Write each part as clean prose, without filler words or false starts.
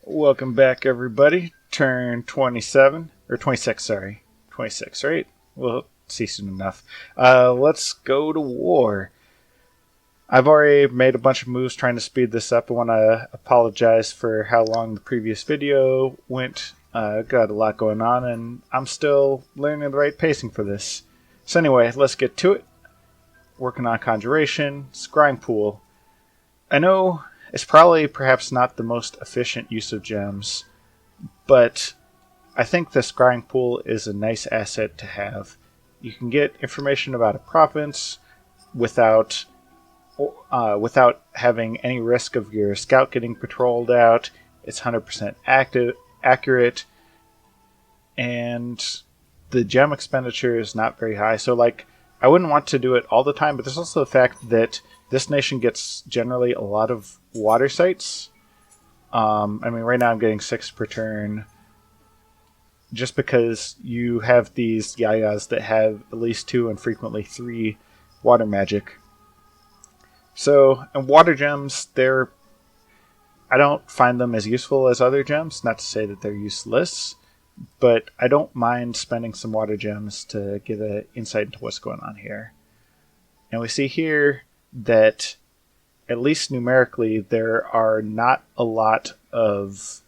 Welcome back, everybody. Turn 27, or 26, sorry. 26, right? We'll see soon enough. Let's go to war. I've already made a bunch of moves trying to speed this up. I want to apologize for how long the previous video went. Got a lot going on, and I'm still learning the right pacing for this. So anyway, let's get to it. Working on Conjuration, Scrying Pool. I know it's probably perhaps not the most efficient use of gems, but I think the Scrying Pool is a nice asset to have. You can get information about a province without without having any risk of your scout getting patrolled out. It's 100% accurate, and the gem expenditure is not very high. So, I wouldn't want to do it all the time, but there's also the fact that this nation gets generally a lot of water sites. Right now I'm getting 6 per turn, just because you have these Yayas that have at least 2 and frequently 3 water magic. So, and water gems, I don't find them as useful as other gems. Not to say that they're useless, but I don't mind spending some water gems to get an insight into what's going on here. And we see here that, at least numerically, there are not a lot of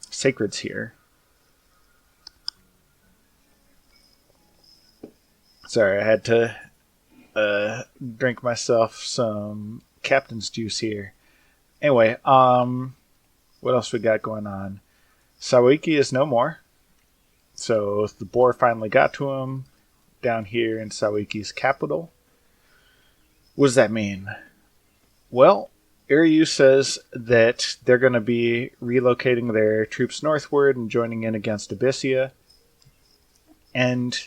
sacreds here. Sorry, I had to drink myself some captain's juice here. Anyway, what else we got going on? Sawiki is no more. So the boar finally got to him down here in Sawiki's capital. What does that mean? Well, Iryu says that they're going to be relocating their troops northward and joining in against Abyssia. And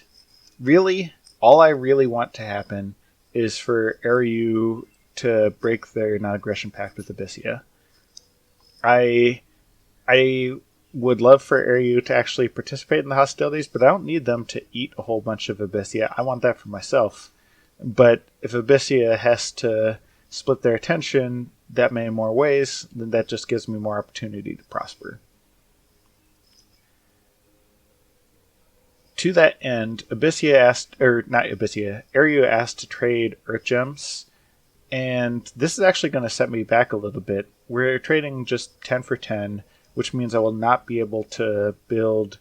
really, all I really want to happen is for Iryu to break their non-aggression pact with Abyssia. I would love for Iryu to actually participate in the hostilities, but I don't need them to eat a whole bunch of Abyssia. I want that for myself. But if Abyssia has to split their attention that many more ways, then that just gives me more opportunity to prosper. To that end, Iryu asked to trade Earth Gems, and this is actually going to set me back a little bit. We're trading just 10 for 10, which means I will not be able to build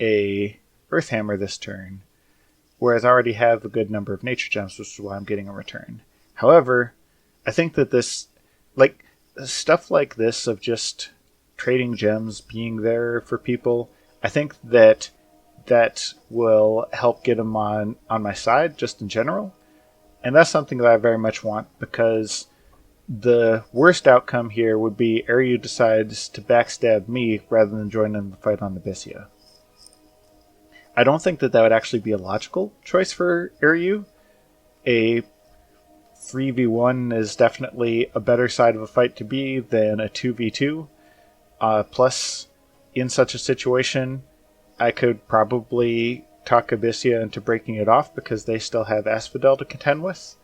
a Earth Hammer this turn, whereas I already have a good number of Nature Gems, which is why I'm getting a return. However, I think that stuff like this of just trading gems being there for people, I think that will help get them on my side just in general. And that's something that I very much want, because the worst outcome here would be Iryu decides to backstab me rather than join in the fight on Abyssia. I don't think that would actually be a logical choice for Iryu. A 3v1 is definitely a better side of a fight to be than a 2v2. Plus, in such a situation, I could probably talk Abyssia into breaking it off because they still have Asphodel to contend with.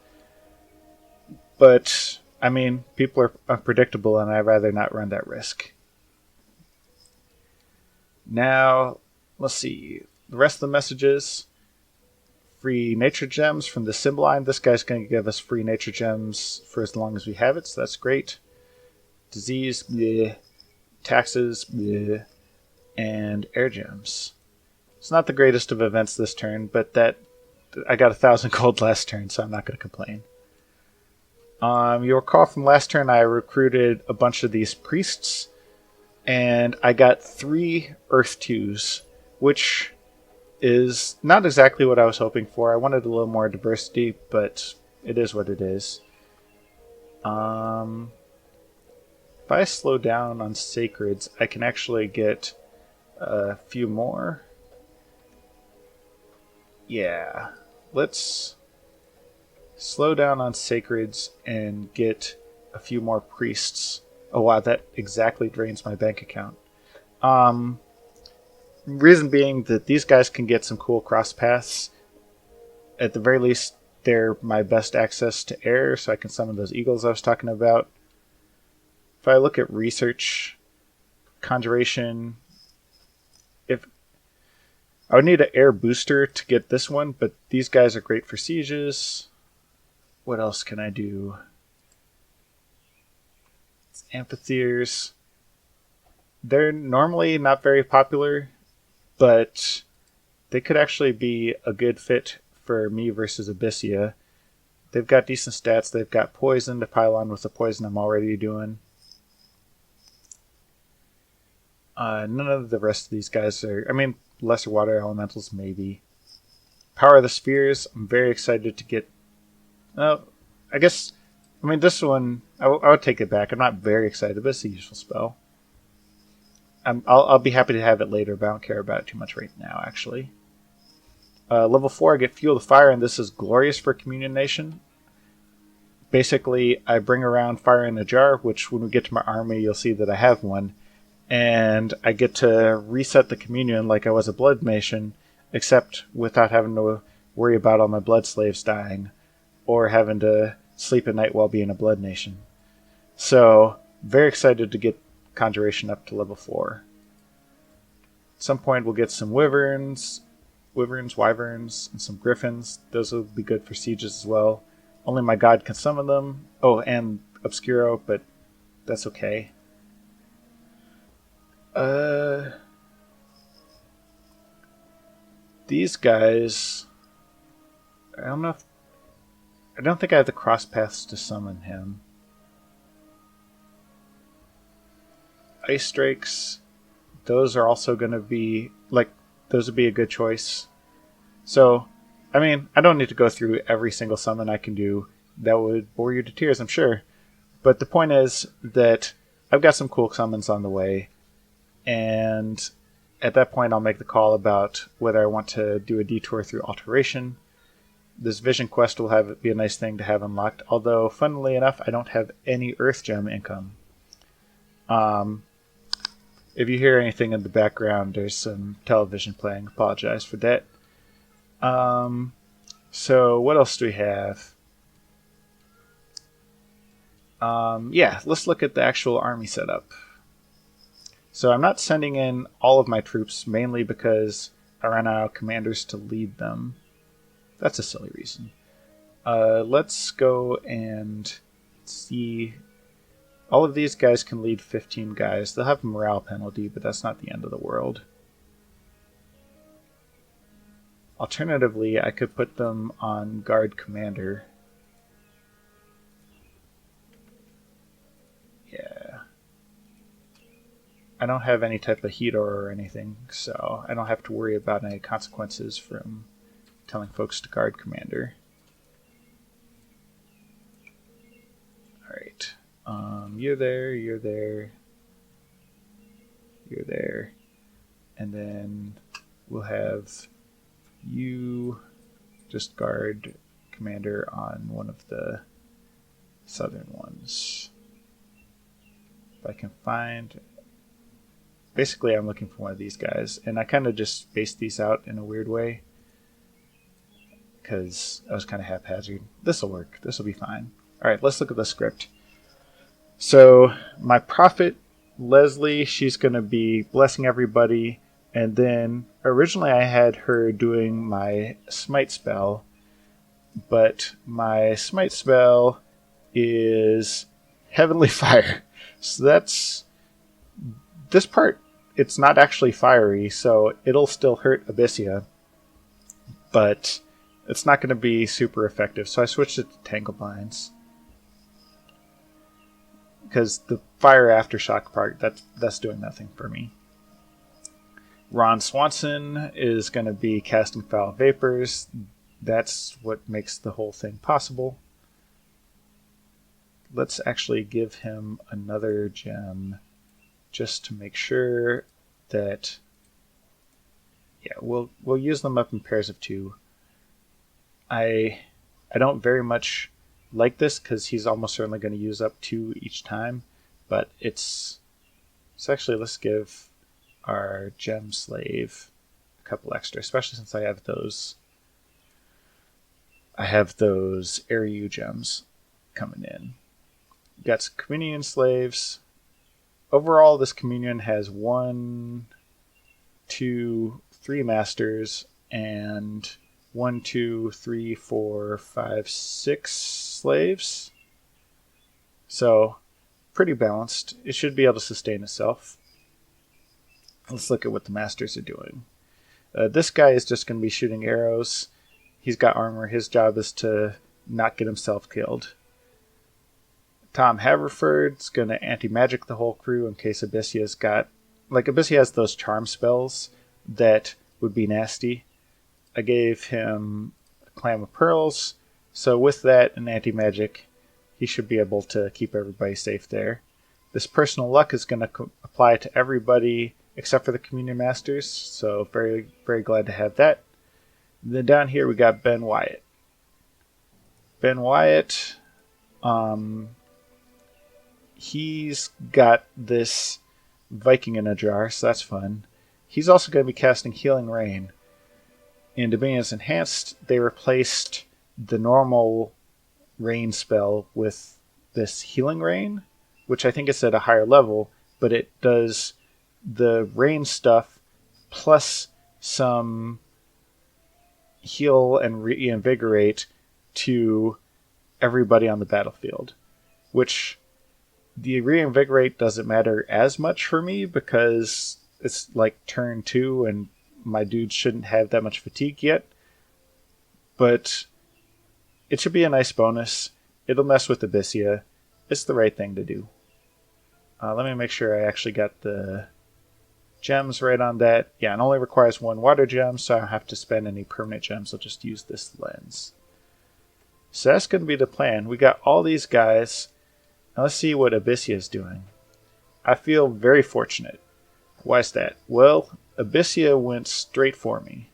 But, people are unpredictable, and I'd rather not run that risk. Now, let's see. The rest of the messages. Free nature gems from the Cymbeline. This guy's going to give us free nature gems for as long as we have it, so that's great. Disease, bleh. Taxes, bleh. And air gems. It's not the greatest of events this turn, but I got 1,000 gold last turn, so I'm not going to complain. You'll recall from last turn I recruited a bunch of these priests, and I got 3 Earth 2s, which is not exactly what I was hoping for. I wanted a little more diversity, but it is what it is. If I slow down on Sacreds, I can actually get a few more. Yeah, let's slow down on Sacreds and get a few more priests. Oh wow, that exactly drains my bank account. Reason being that these guys can get some cool cross paths. At the very least, they're my best access to air, so I can summon those eagles I was talking about. If I look at research, Conjuration. If I would need an air booster to get this one, but these guys are great for sieges. What else can I do? Amphitheaters. They're normally not very popular, but they could actually be a good fit for me versus Abyssia. They've got decent stats. They've got poison to pile on with the poison I'm already doing. None of the rest of these guys are... I mean, lesser water elementals, maybe. Power of the Spheres, I'm very excited to get... I guess... I mean, this one, I would take it back. I'm not very excited, but it's a useful spell. I'll be happy to have it later, but I don't care about it too much right now, actually. Level 4, I get Fuel the Fire, and this is glorious for Communion Nation. Basically, I bring around Fire in a Jar, which when we get to my army, you'll see that I have one. And I get to reset the Communion like I was a Blood Nation, except without having to worry about all my Blood Slaves dying, or having to sleep at night while being a Blood Nation. So, very excited to get Conjuration up to level 4. At some point, we'll get some Wyverns, Wyverns, and some Griffins. Those will be good for sieges as well. Only my god can summon them. Oh, and Obscuro, but that's okay. These guys... I don't think I have the cross paths to summon him. Ice Drakes, those are also going to be... those would be a good choice. So, I mean, I don't need to go through every single summon I can do. That would bore you to tears, I'm sure. But the point is that I've got some cool summons on the way. And at that point, I'll make the call about whether I want to do a detour through Alteration. This Vision Quest will be a nice thing to have unlocked. Although, funnily enough, I don't have any Earth Gem income. If you hear anything in the background, there's some television playing. Apologize for that. So what else do we have? Yeah, let's look at the actual army setup. So I'm not sending in all of my troops, mainly because I ran out of commanders to lead them. That's a silly reason. Let's go and see... All of these guys can lead 15 guys. They'll have a morale penalty, but that's not the end of the world. Alternatively, I could put them on guard commander. Yeah. I don't have any type of heat or anything, so I don't have to worry about any consequences from telling folks to guard commander. Alright. You're there, you're there, you're there. And then we'll have you just guard commander on one of the southern ones. If I can find... Basically, I'm looking for one of these guys. And I kind of just spaced these out in a weird way, because I was kind of haphazard. This will work. This will be fine. Alright, let's look at the script. So, my prophet, Leslie, she's going to be blessing everybody. And then, originally I had her doing my smite spell. But my smite spell is Heavenly Fire. So that's... This part, it's not actually fiery, so it'll still hurt Abyssia. But it's not going to be super effective. So I switched it to Tangle Binds. Because the fire aftershock part, that's doing nothing for me. Ron Swanson is going to be casting Foul Vapors. That's what makes the whole thing possible. Let's actually give him another gem just to make sure that... Yeah, we'll use them up in pairs of 2. I don't very much like this because he's almost certainly going to use up 2 each time, but it's actually, let's give our gem slave a couple extra, especially since I have those Airyu gems coming in. Got some Communion slaves. overall, this communion has 1, 2, 3 masters and 1, 2, 3, 4, 5, 6 slaves. So pretty balanced. It should be able to sustain itself. Let's look at what the masters are doing. This guy is just going to be shooting arrows. He's got armor. His job is to not get himself killed. Tom Haverford's going to anti-magic the whole crew in case Abyssia's got... Like, Abyssia has those charm spells that would be nasty. I gave him a Clam of Pearls, so with that and anti-magic, he should be able to keep everybody safe there. This personal luck is going to apply to everybody except for the Communion Masters, so very, very glad to have that. And then down here we got Ben Wyatt. Ben Wyatt, he's got this Viking in a jar, so that's fun. He's also going to be casting Healing Rain. In Dominions Enhanced, they replaced the normal rain spell with this Healing Rain, which I think is at a higher level, but it does the rain stuff plus some heal and reinvigorate to everybody on the battlefield, which the reinvigorate doesn't matter as much for me because it's like turn 2 and my dude shouldn't have that much fatigue yet, but it should be a nice bonus. It'll mess with Abyssia. It's the right thing to do. Let me make sure I actually got the gems right on that. Yeah, it only requires 1 water gem, so I don't have to spend any permanent gems. I'll just use this lens. So that's going to be the plan. We got all these guys. Now let's see what Abyssia is doing. I feel very fortunate. Why is that? Well, Abyssia went straight for me.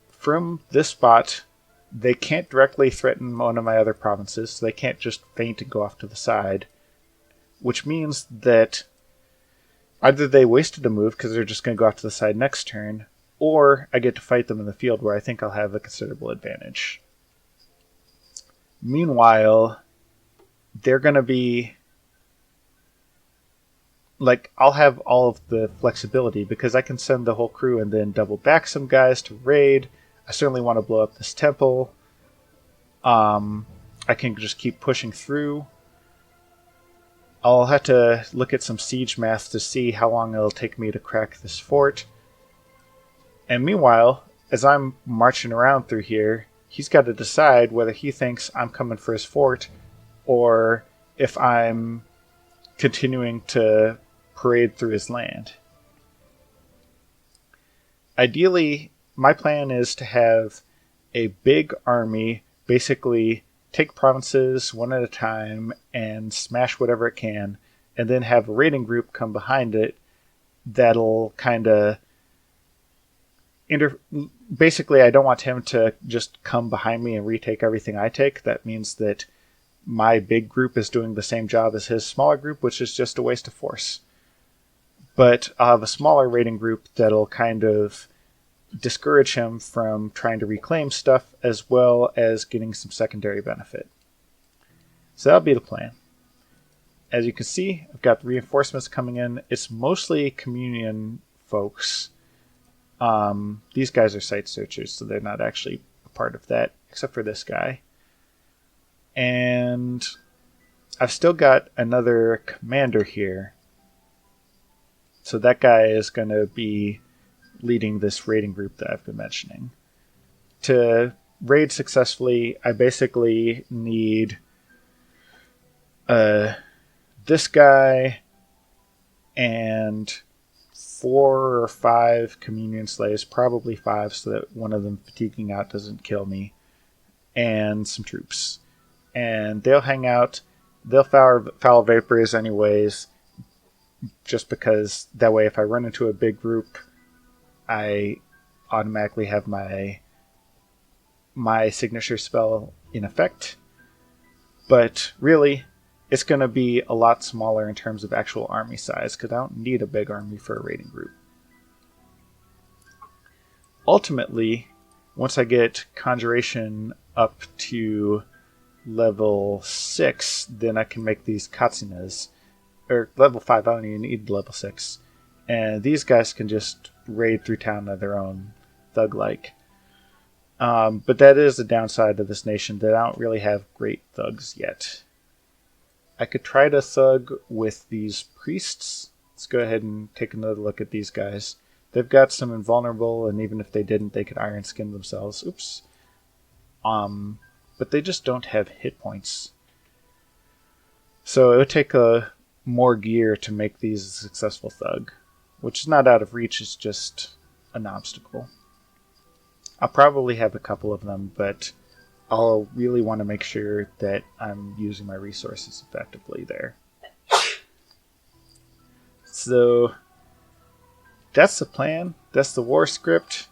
From this spot, they can't directly threaten one of my other provinces, so they can't just feint and go off to the side, which means that either they wasted a move because they're just going to go off to the side next turn, or I get to fight them in the field where I think I'll have a considerable advantage. Meanwhile, they're going to be... Like, I'll have all of the flexibility because I can send the whole crew and then double back some guys to raid. I certainly want to blow up this temple. I can just keep pushing through. I'll have to look at some siege math to see how long it'll take me to crack this fort. And meanwhile, as I'm marching around through here, he's got to decide whether he thinks I'm coming for his fort or if I'm continuing to parade through his land. Ideally, my plan is to have a big army basically take provinces one at a time and smash whatever it can, and then have a raiding group come behind it that'll kind of basically, I don't want him to just come behind me and retake everything I take. That means that my big group is doing the same job as his smaller group, which is just a waste of force. But I'll have a smaller raiding group that'll kind of discourage him from trying to reclaim stuff as well as getting some secondary benefit. So that'll be the plan. As you can see, I've got the reinforcements coming in. It's mostly Communion folks. These guys are site searchers, so they're not actually a part of that, except for this guy. And I've still got another commander here. So that guy is going to be leading this raiding group that I've been mentioning. To raid successfully, I basically need this guy and 4 or 5 Communion slaves, probably 5 so that one of them fatiguing out doesn't kill me, and some troops. And they'll hang out. They'll foul vapors anyways, just because that way if I run into a big group, I automatically have my signature spell in effect. But really, it's going to be a lot smaller in terms of actual army size, because I don't need a big army for a raiding group. Ultimately, once I get Conjuration up to level 6, then I can make these Katsunas. or level 5, I don't even need level 6. And these guys can just raid through town on their own, thug-like. But that is the downside of this nation, that I don't really have great thugs yet. I could try to thug with these priests. Let's go ahead and take another look at these guys. They've got some invulnerable, and even if they didn't, they could iron skin themselves. Oops. But they just don't have hit points. So it would take more gear to make these a successful thug, which is not out of reach, it's just an obstacle. I'll probably have a couple of them, but I'll really want to make sure that I'm using my resources effectively there. So that's the plan. That's the war script.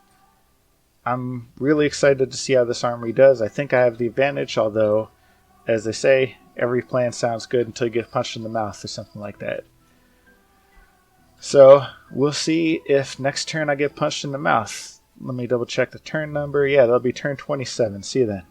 I'm really excited to see how this army does. I think I have the advantage, although, as they say, every plan sounds good until you get punched in the mouth or something like that. So we'll see if next turn I get punched in the mouth. Let me double check the turn number. Yeah, that'll be turn 27. See you then.